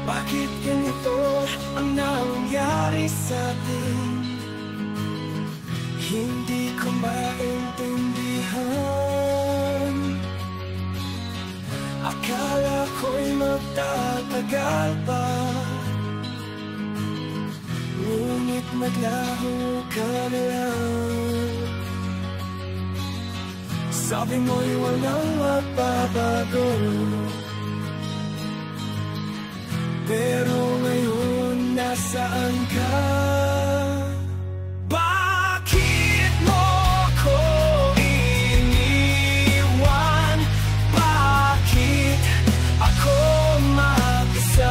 Bakit ganito ang nangyari sa atin? Hindi ko maintindihan. Akala ko'y magtatagal pa, ngunit naglaho ka na lang. Sabi mo'y walang magbabago, pero ngayon nasaan ka? Bakit mo ko iniwan? Bakit ako mag-isa?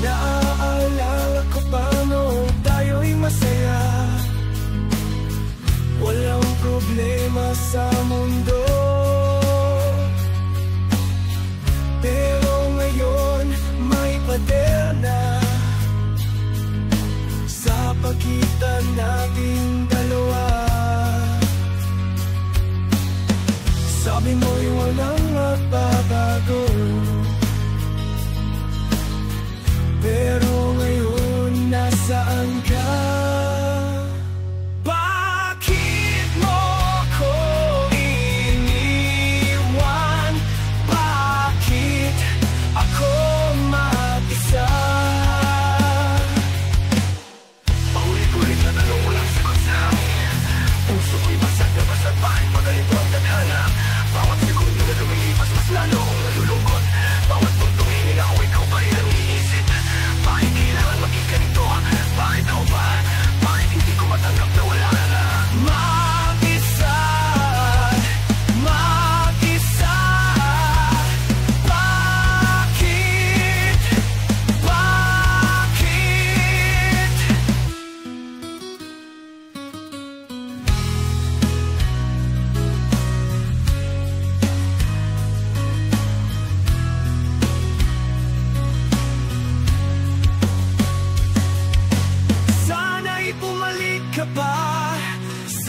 Naaalala ko pa noong tayo'y masaya, walang problema sa mundo. Pero ngayon may pader na sa pagitan nating dalawa. Sabi mo'y walang magbabago, pero ngayon nasaan ka?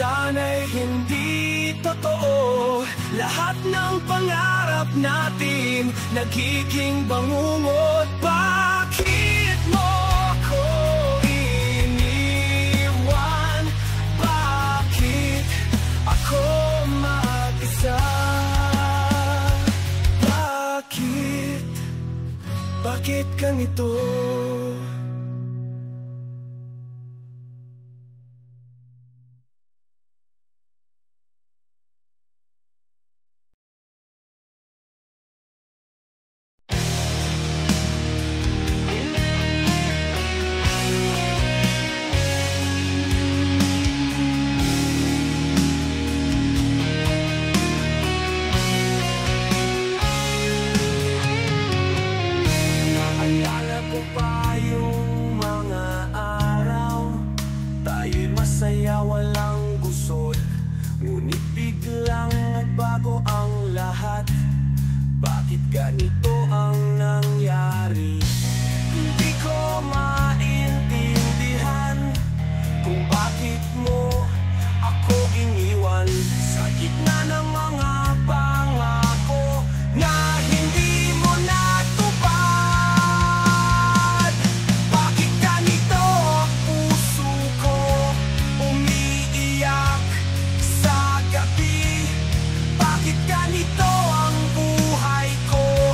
Sana'y hindi totoo lahat ng pangarap natin, nagiging bangungot. Bakit mo ko iniwan? Bakit ako mag-isa? Bakit ganito? Walang gusot, ngunit biglang nagbago ang lahat. Bakit ganito ang nangyari? Hindi ko maintindihan kung bakit mo ako iniwan sa gitna ng mga pangako na hindi mo natupad. Bakit ganito ang puso ko umiiyak sa gabi? Bakit ganito ang buhay ko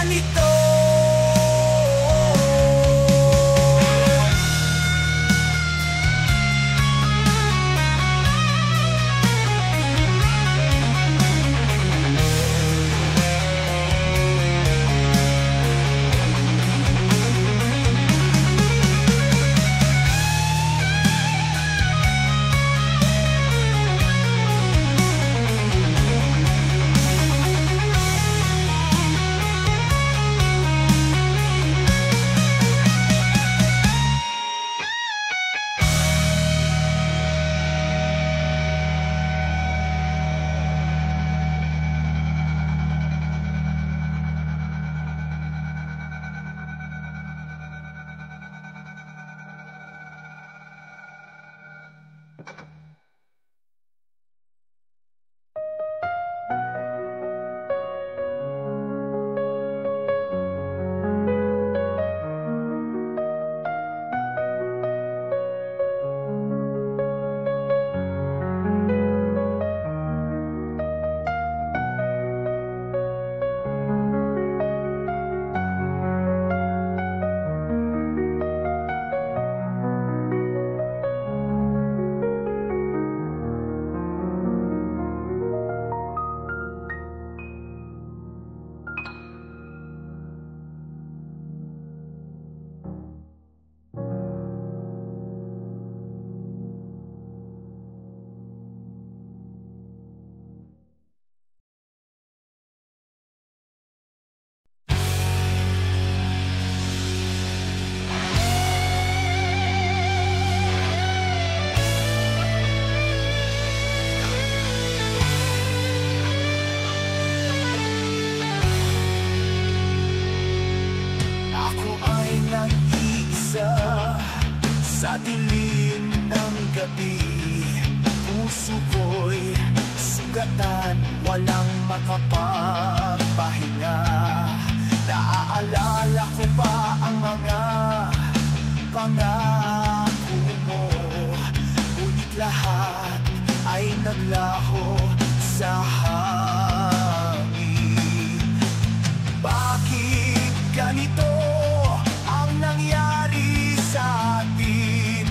ganito? Sa dilim ng gabi, puso ko'y sugatan, walang makapagpahinga. Naaalala ko pa ang mga pangako mo, ngunit lahat ay naglaho sa hangin. Bakit ganito ang nangyari sa atin?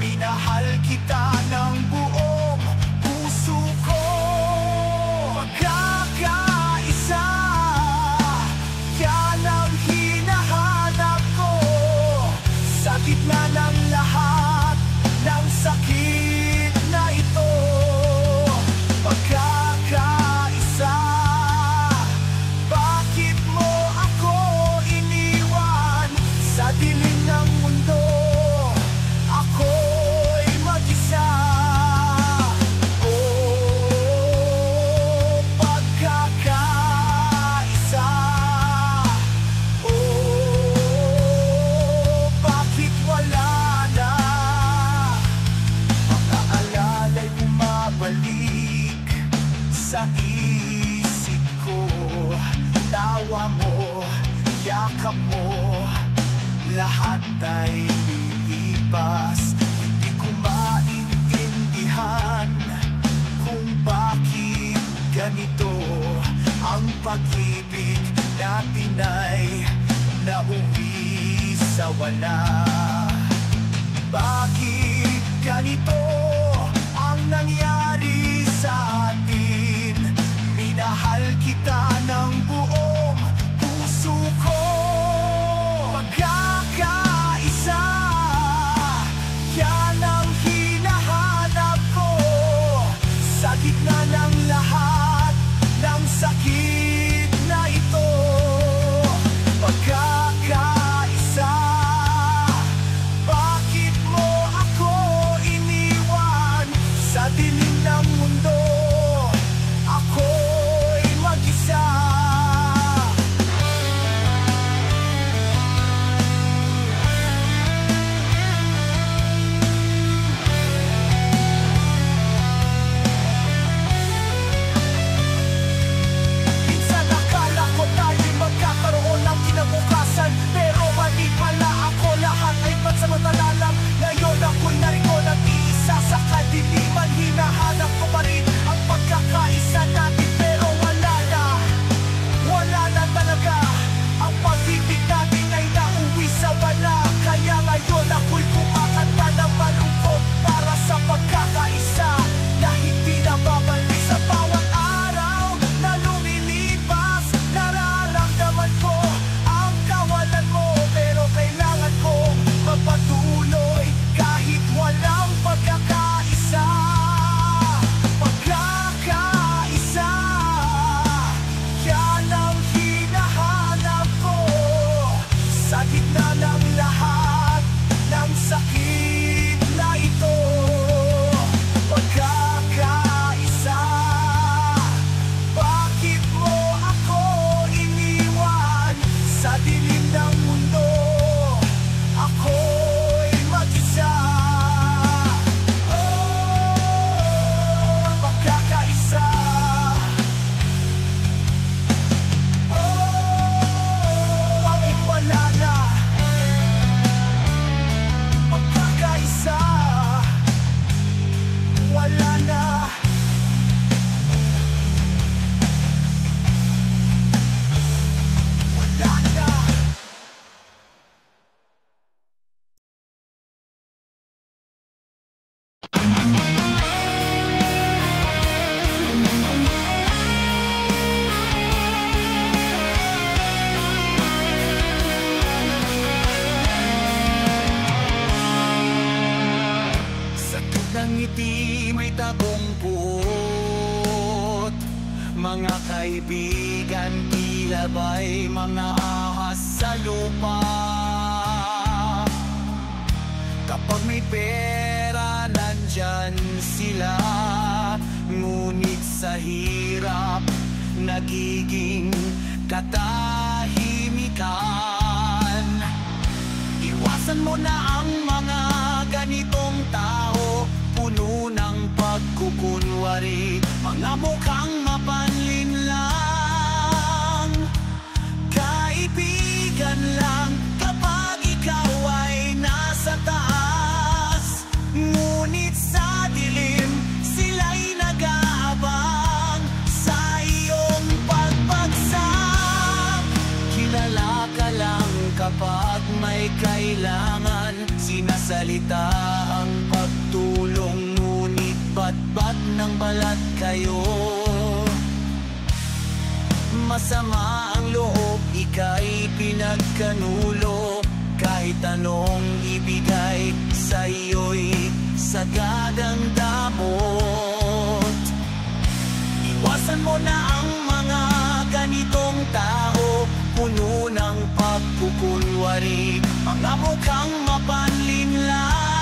Minahal kita ng buong puso ko. Magkakaisa, yan ang hinahanap ko. Sa gitna ng lahat ng sakit na ito, magkakaisa. Bakit mo ako iniwan sa dilim ng mundo? Ako'y mag-isa. Oh, pagkakaisa. Oh, bakit wala na? Mga alala'y bumabalik sa isip ko. Tawa mo, yakap mo, lahat ay lilipas. Hindi ko maintindihan kung bakit ganito. Ang pag-ibig natin ay nauwi sa wala. Bakit ganito ang nangyari sa atin? Minahal kita ng buong puso ko. Magkakaisa, yan ang hinahanap ko. Sa gitna ng lahat ng sakit na ito, magkakaisa. Bakit mo ako iniwan? kaibigan, tila ba'y mga ahas sa lupa. Kapag may pera, nandyan sila, ngunit sa hirap, nagiging katahimikan. Iwasan mo na ang mga ganitong tao, puno ng pagkukunwari, mga mukhang mapanlinlang. Kaibigan lang kapag ikaw ay nasa taas, ngunit sa dilim sila'y nag-aabang sa iyong pagbagsak. Kilala ka lang kapag may kailangan, sinasalita ang pagtulong, ngunit bat-bat ng balat kayo. Masama ang loob, ika'y pinagkanulo, kahit anong ibigay sa iyo'y sagadang damot. Iwasan mo na ang mga ganitong tao, puno ng pagkukunwari, mga mukhang mapanlinlang.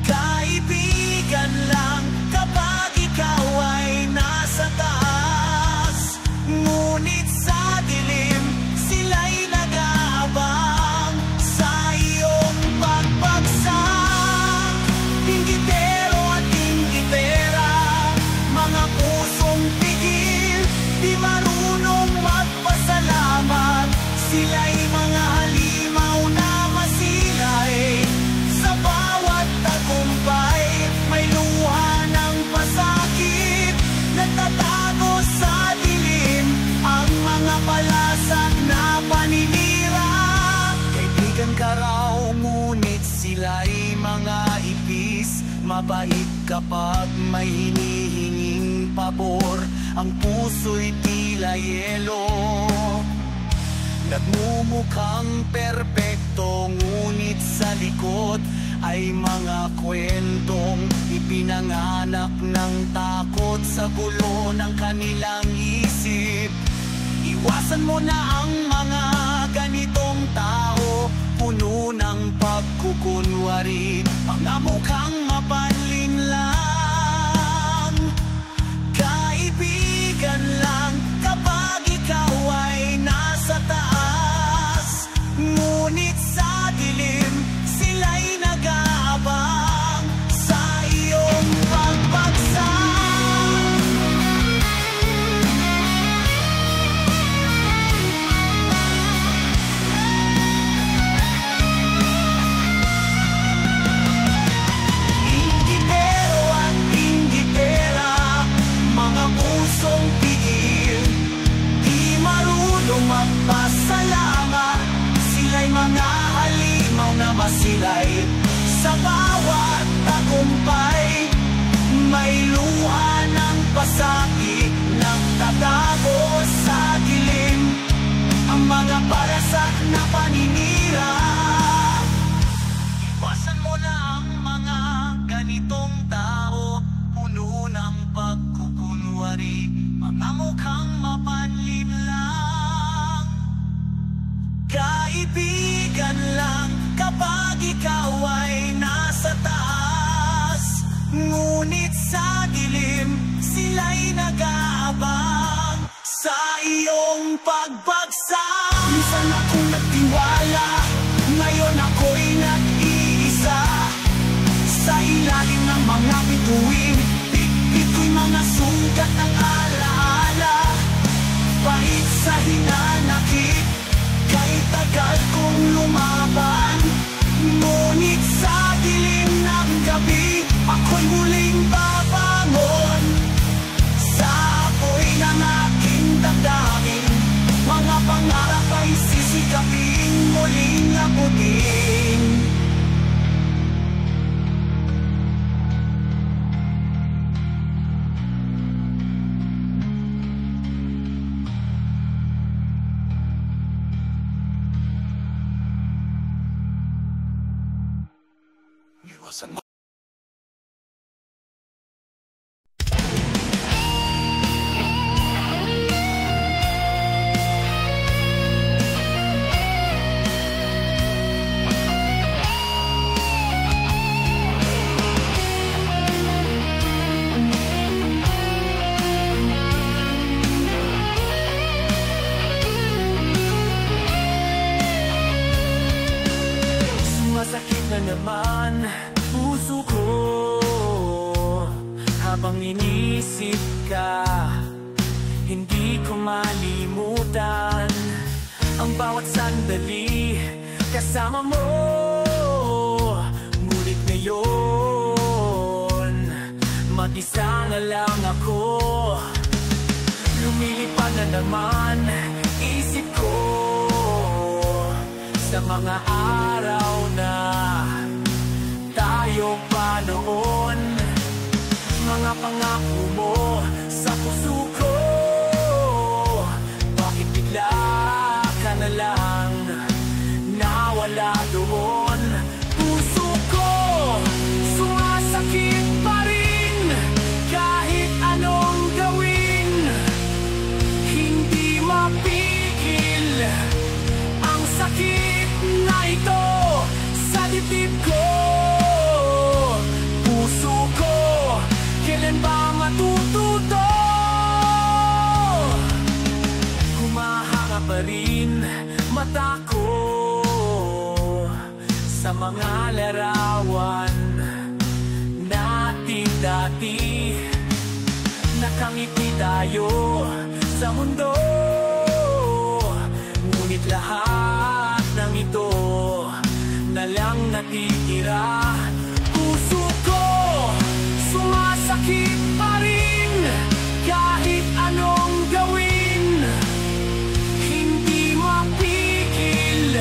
Kaibigan lang kapag ikaw ay nasa taas, ngunit sa dilim sila'y nag-aabang sa iyong pagbagsak. Tinggitero at tinggitera, mga pusong pigil, di marunong magpasalamat. Sila'y mga halimaw na masilay, sa bawat tagumpay may luha ng pasakit, nagtatago sa dilim ang mga palasag na paninira. Kaibigan ka raw, ngunit sila'y mga ipis, mabait kapag may hinihinging pabor, ang puso'y tila yelo. Nagmumukhang perpekto, ngunit sa likod ay mga kwentong ipinanganak ng takot sa gulo ng kanilang isip. Iwasan mo na ang mga ganitong tao, puno ng pagkukunwari, mga mukhang mapanlinlang. Kaibigan lang kapag ikaw ay nasa taas, ngunit sa dilim sila'y nag-aabang sa iyong pagbagsak. Inggitero at inggitera, mga pusong pigil, di marunong magpasalamat. Sila'y mga halimaw na masilay, sa bawat tagumpay may luha ng pasakit, nagtatago sa dilim ang mga parasak na paninira. Iwasan mo na ang mga ganitong tao, puno ng pagkukunwari, mga mukhang mapanlinlang. Kaibigan lang kapag ikaw ay nasa taas, ngunit sa dilim sila'y nag-aabang sa iyong pagbagsak. Minsan akong nagtiwala, ngayon ako'y nag-iisa, sa ilalim ng mga bituin, ito'y mga sugat ng alaala. Pahit sa hinanakit, kahit tagal kong lumaban, ngunit sa dilim ng gabi ako'y muling babangon. Sa apoy ng aking damdamin, mga pangarap ay sisikapin, muling abutin. Iwasan mo. ka, hindi ko malimutan ang bawat sandali kasama mo. Ngunit ngayon, mag-isa na lang ako. Lumilipad na naman isip ko sa mga araw na tayo pa noon. Mga pangako mo sa puso ko, bakit bigla ka na lang nawala doon? Puso ko sumasakit pa rin kahit anong gawin. Hindi mapigil ang sakit na ito sa dibdib ko. Puso ko, kailan ba matututo? Humahanga pa rin mata ko sa mga larawan natin dati. Nakangiti tayo sa mundo, ngunit lahat ng ito na lang natitira. Puso ko sumasakit pa rin kahit anong gawin. Hindi mapigil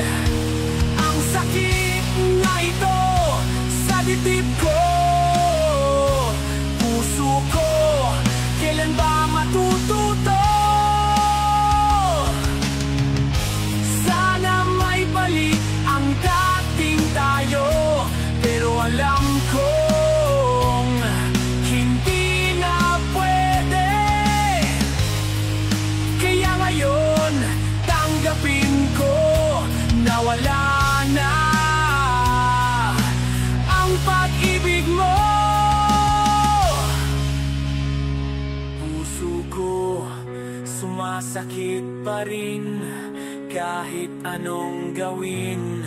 ang sakit na ito sa dibdib ko. Puso ko, kailan ba matututo? Sana may balik ang dating tayo, pero alam kong hindi na pwede. Kaya ngayon, tanggapin ko na wala na ang pag-ibig mo. Puso ko sumasakit pa rin kahit anong gawin.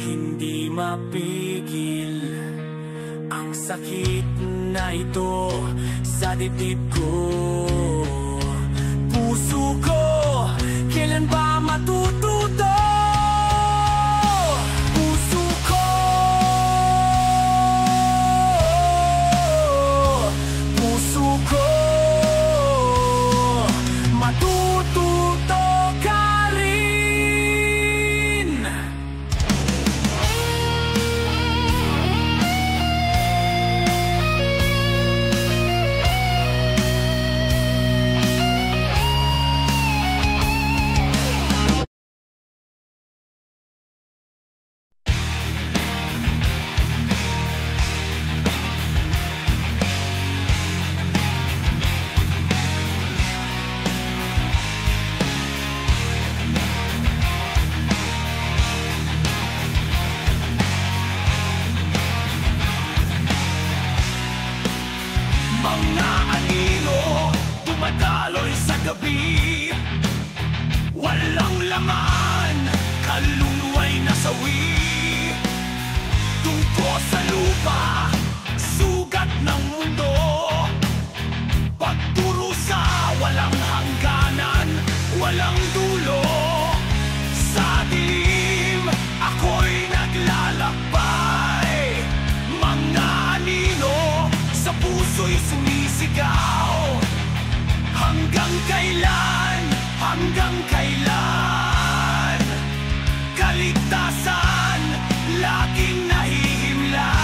Hindi mapigil ang sakit na ito sa dibdib ko. Puso ko, kailan ba matututo? Puso ko, puso ko, matututo ka rin. Mga anino, dumadaloy sa gabi. Walang laman, kaluluwa'y nasawi. Tungko sa lupa, sugat ng mundo. Pagdurusa, walang hangganan, walang dulo. Sa dilim, ako'y naglalakbay. Mga anino, sa puso'y sumisigaw. Hanggang kailan, hanggang kailan, kaligtasan laging nahihimlay.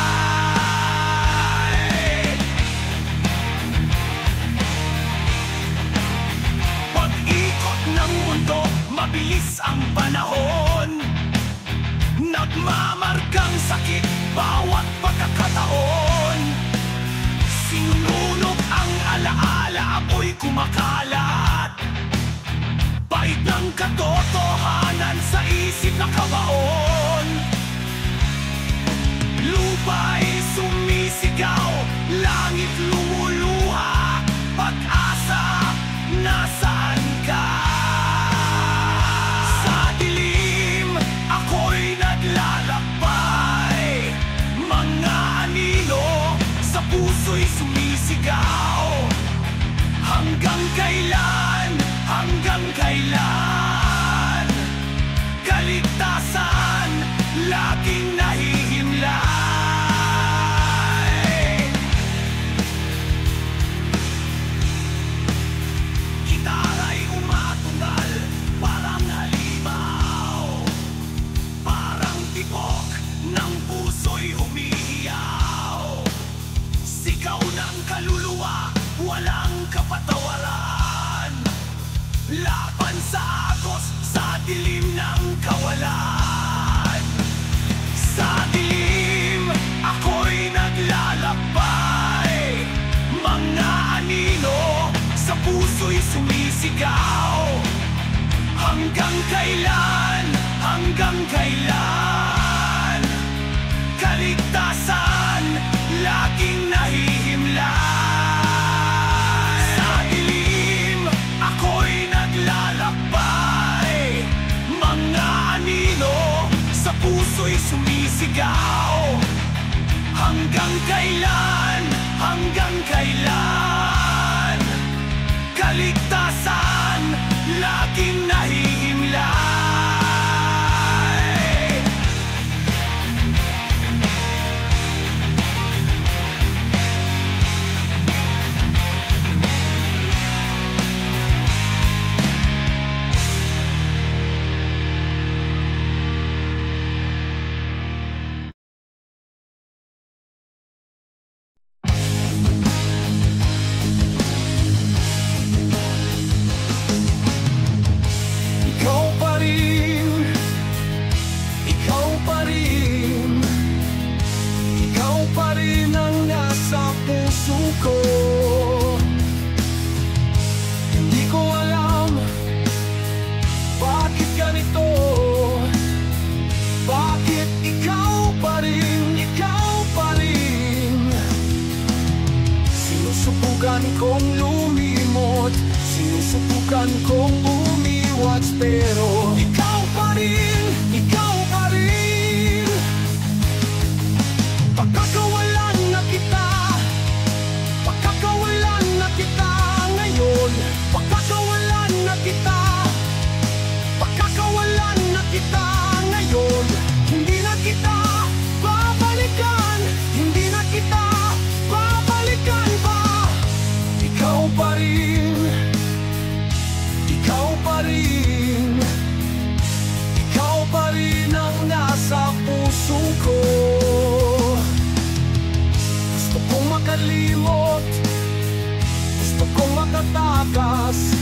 Pag-ikot ng mundo, mabilis ang panahon. Nagmamarkang sakit bawat pagkakataon. Sinununog ang alaala, apoy kumakalat. Bait ng katotohanan sa isip na kabaon. Lupa'y sumisigaw, langit lumuluha. Pag-asa, nasaan ka? Sa dilim, ako'y naglalakbay. Mga anino, sa puso'y sumisigaw. sumisigaw. Hanggang kailan, hanggang kailan? Kaligtasan, laging nahihimlay. Sa dilim, ako'y naglalakbay. Mga anino, sa puso'y sumisigaw. Hanggang kailan, hanggang kailan? Kaligtasan, laging nahihimlay. Ikaw pa rin ang nasa puso ko. Hindi ko alam bakit ganito, bakit ikaw pa rin. Sinusubukan kong lumimot, sinusubukan kong umiwas, pero ikaw pa rin, ikaw pa rin. Pagkakawalan na kita, pagkakawalan na kita ngayon, pagkakawalan na kita, pagkakawalan na kita ngayon. Hindi na kita babalikan, hindi na kita babalikan pa. Ikaw pa rin, ikaw pa rin, ikaw pa rin ang nasa puso ko. Gusto kong makalimot, gusto kong makatakas,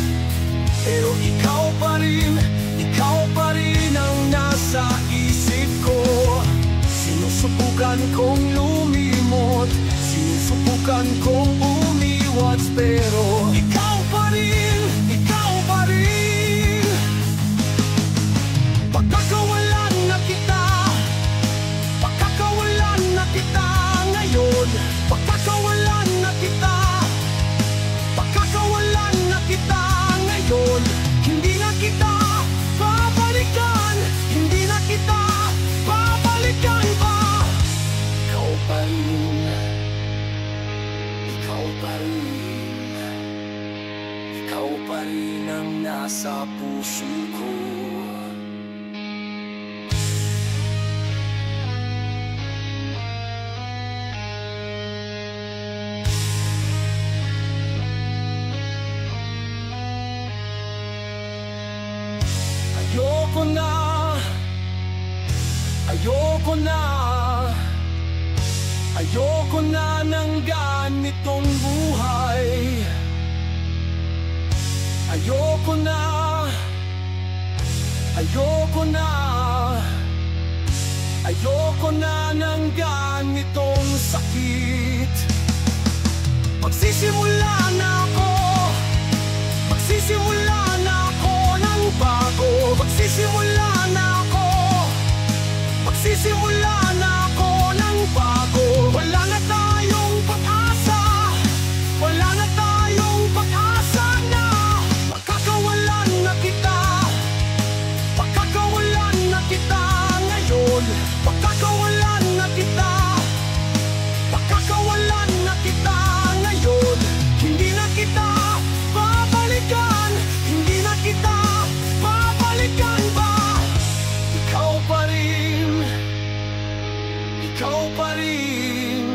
pero ikaw pa rin ang nasa isip ko. Sinusubukan kong lumimot, sinusubukan kong umiwas, pero ikaw pa rin, ikaw pa rin. Pagkakawalan na kita, pagkakawalan na kita ngayon, pagkakawalan na kita, pagkakawalan na kita ngayon. Hindi na kita babalikan, hindi na kita babalikan pa. Ikaw pa rin, ikaw pa rin, ikaw pa rin ang nasa puso ko. Ayoko na, ayoko na, ayoko na ng ganitong buhay. Ayoko na, ayoko na, ayoko na ng ganitong sakit. Magsisimula na ako, magsisimula na ako ng bago. Magsisimula na ako, magsisimula na ako ng bago. Wala na tayong pag-asa, wala na tayong pag-asa na pagkakawalan na kita, pagkakawalan na kita ngayon, pagkakawalan na kita, pagkakawalan na kita ngayon. Hindi na kita babalikan, hindi na kita babalikan ba? Ikaw pa rin, ikaw pa rin,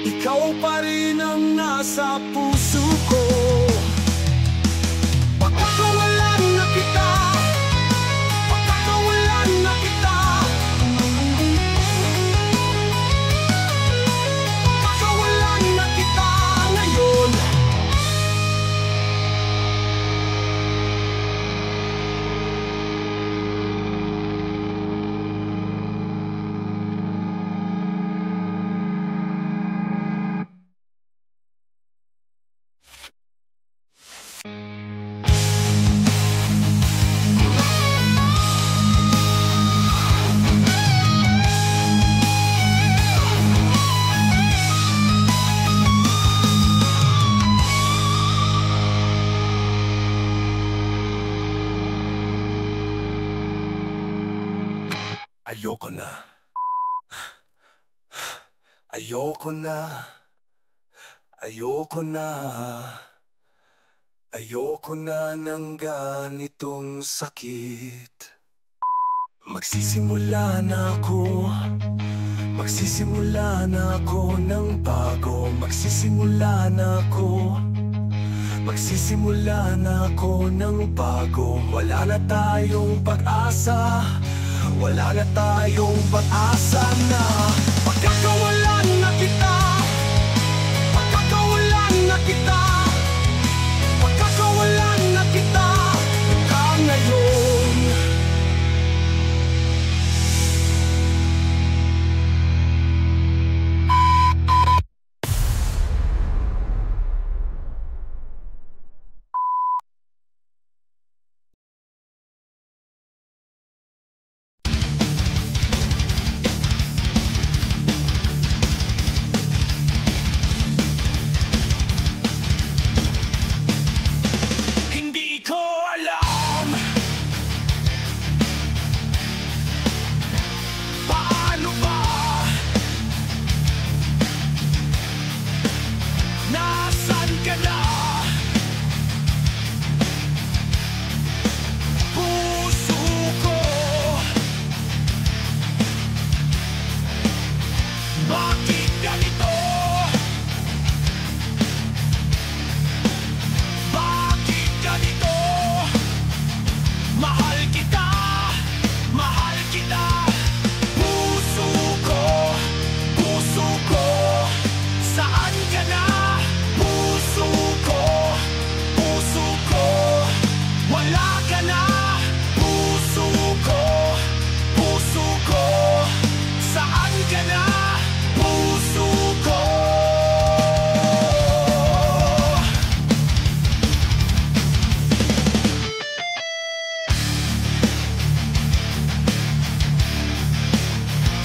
ikaw pa rin ang nasa puso ko. Pagkakawalan na kita, pagkakawalan na kita, pagkakawalan na kita ngayon. Ayoko na. Ayoko na. Ayoko na. Ayoko na ng ganitong sakit. Magsisimula na ako. Magsisimula na ako ng bago. Magsisimula na ako. Magsisimula na ako ng bago. Wala na tayong pag-asa. Wala na tayong pag-asa na pagkakawalan na kita. Pagkakawalan na kita. Pagkakawalan na kita. Ika ngayon.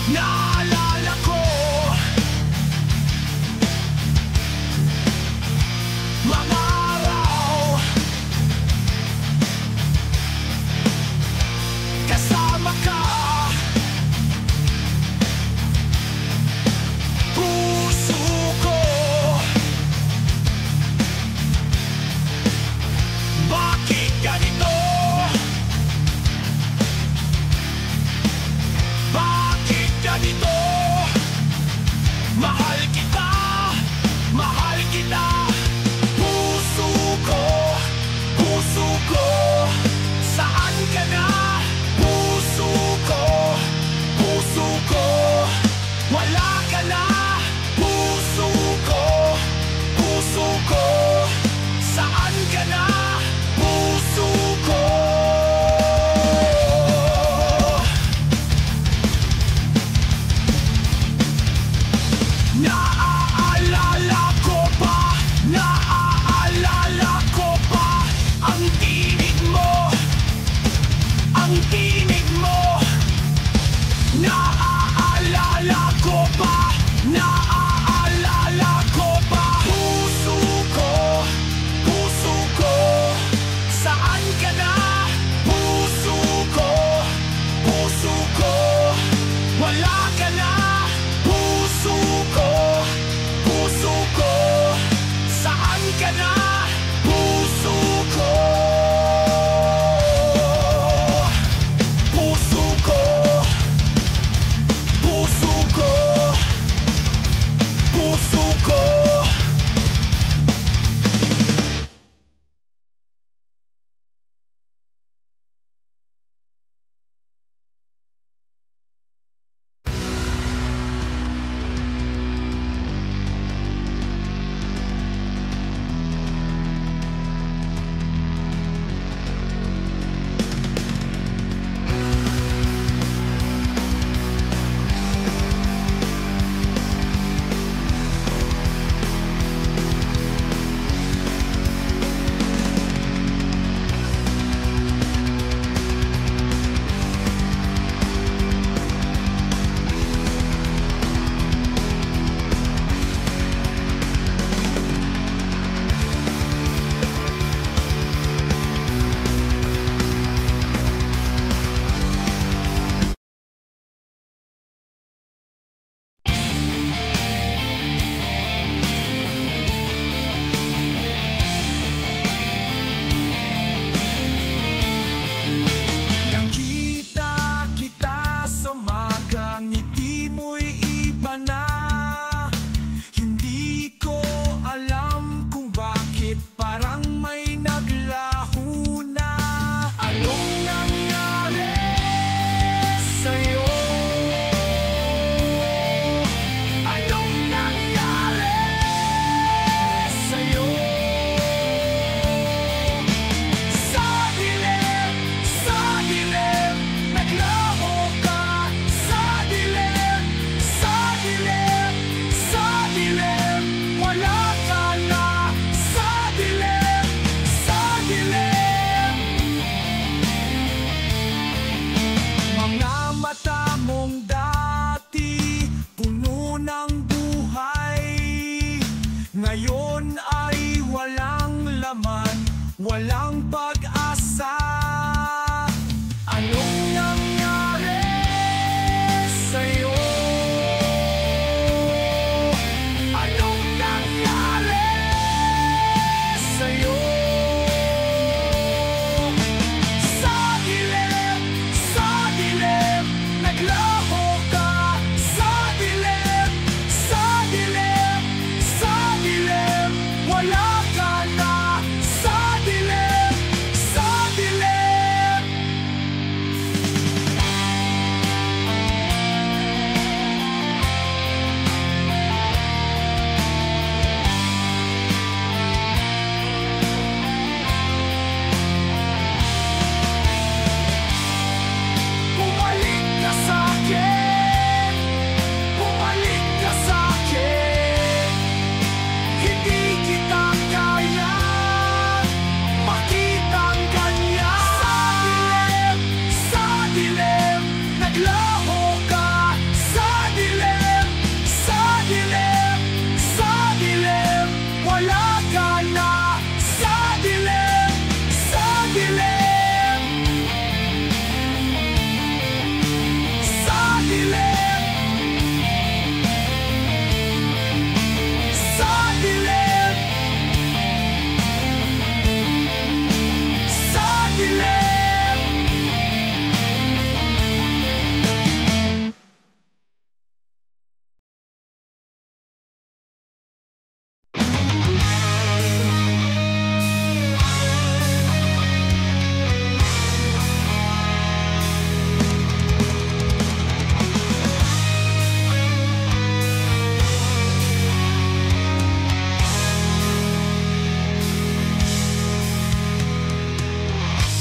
Naalala ko mga araw kasama ka. Puso ko, bakit ganito? Bakit ganito? Mahal kita, mahal kita. Puso ko, saan ka na? Puso ko, wala ka na. Puso ko, saan ka na? Puso ko. Naaalala ko pa, naaalala ko pa ang tinig mo, ang tinig mo. Naaalala ko pa, naaalala ko pa. Puso ko, saan ka na? Puso ko, wala ka na. Puso ko, saan ka na? Puso ko. walang pag-asa. Anong nangyari sa'yo? Anong nangyari sa'yo? Sa dilim, naglaho ka. Sa dilim, wala ka na. Sa dilim, bumalik ka sa'kin. Bumalik ka sa'kin. Hindi kita kaya makitang ganyan. Sa dilim, naglaho ka. Sa dilim, wala ka na. Sa dilim, sa dilim, sa dilim, sa dilim, sa dilim.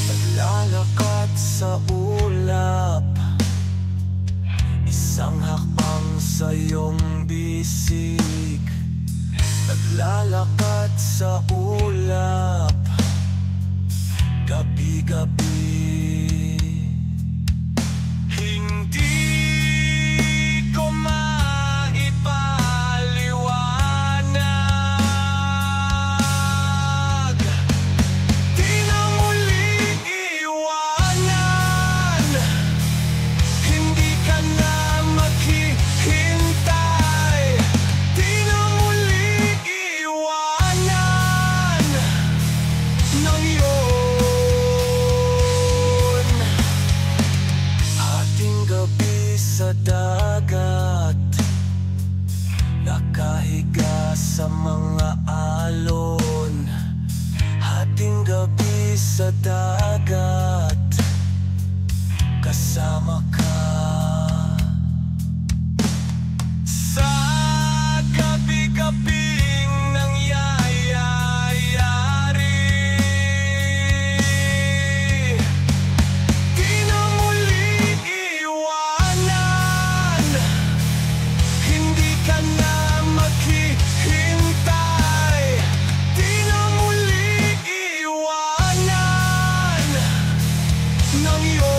Naglalakad sa ulap, isang hakbang sa iyong bisig. Naglalakad sa ulap, gabi-gabi. Hindi ko maipaliwanag. Di na muling iwanan. Hindi ka na maghihintay. Di na muling iwanan ng iyon. Ating gabi sa dagat, nakahiga sa mga alon. Ating gabi sa dagat, kasama ka. Sa gabi-gabing nangyayari, di na muling iwanan. Hindi ka na maghihintay. Di na muling iwanan ng iyon.